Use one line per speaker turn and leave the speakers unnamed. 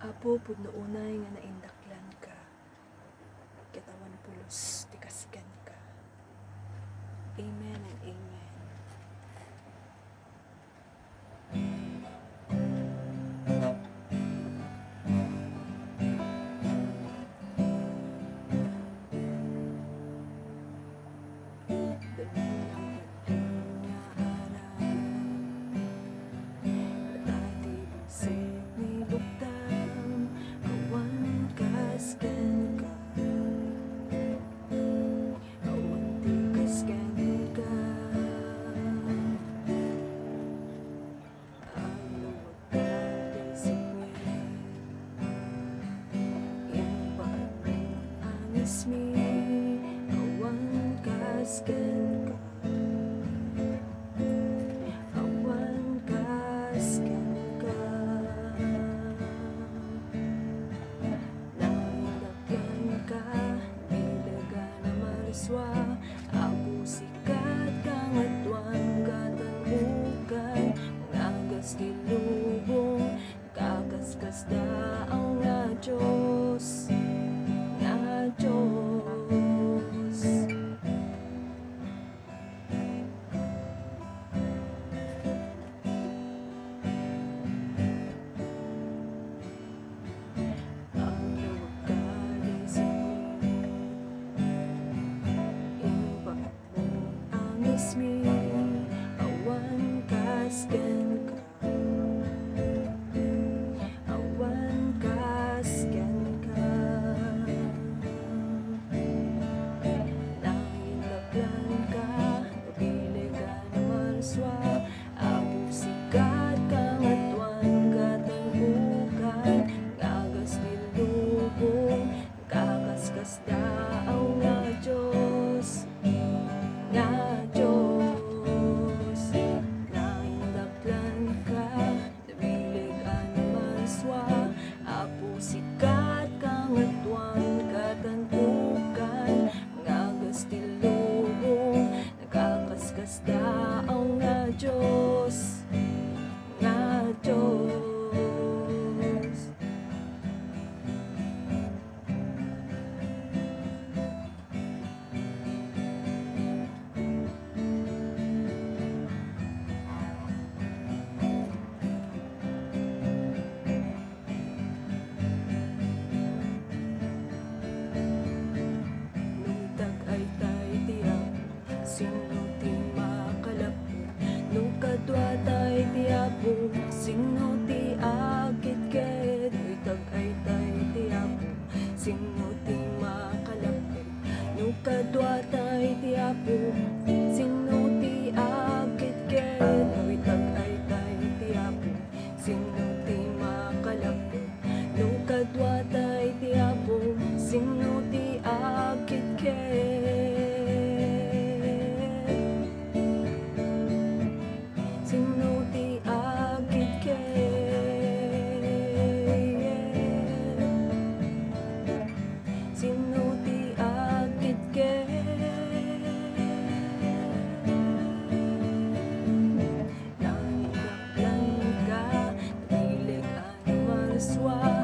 Apo pud unay nga naindaklan ka, katawan pulos tikasgan ka. Amen and amen. Awan kasken ka, awan kasken ka, nangilagyan ka, nilaga na mariswa, ako sikat kang atwan katanukan, nagas kilubong, kakaskas daang nga Diyos. Awan kasken ka, awan kasken ka, nangilaglan ka, nabili ka na mariswa, ako sikat kang atwan katanukan, ngagas dilubong, kakaskas daaw nga Diyos. Sikat kang atwan katantukan, ngagas tilubong, nakakaskas daaw nga Diyos, nga Diyos. Kadwatay tiapo, sino ti agit ket, uitag ay tay tiapo, sino ti makalapit. No kadwatay tiapo, sino ti agit ket, uitag ay tay tiapo, sino ti makalapit. No kadwatay tiapo, sino ti agit ket. Sino ti agit ket, sino ti agit ket, nangilaglan ka, nagilig ang mariswa.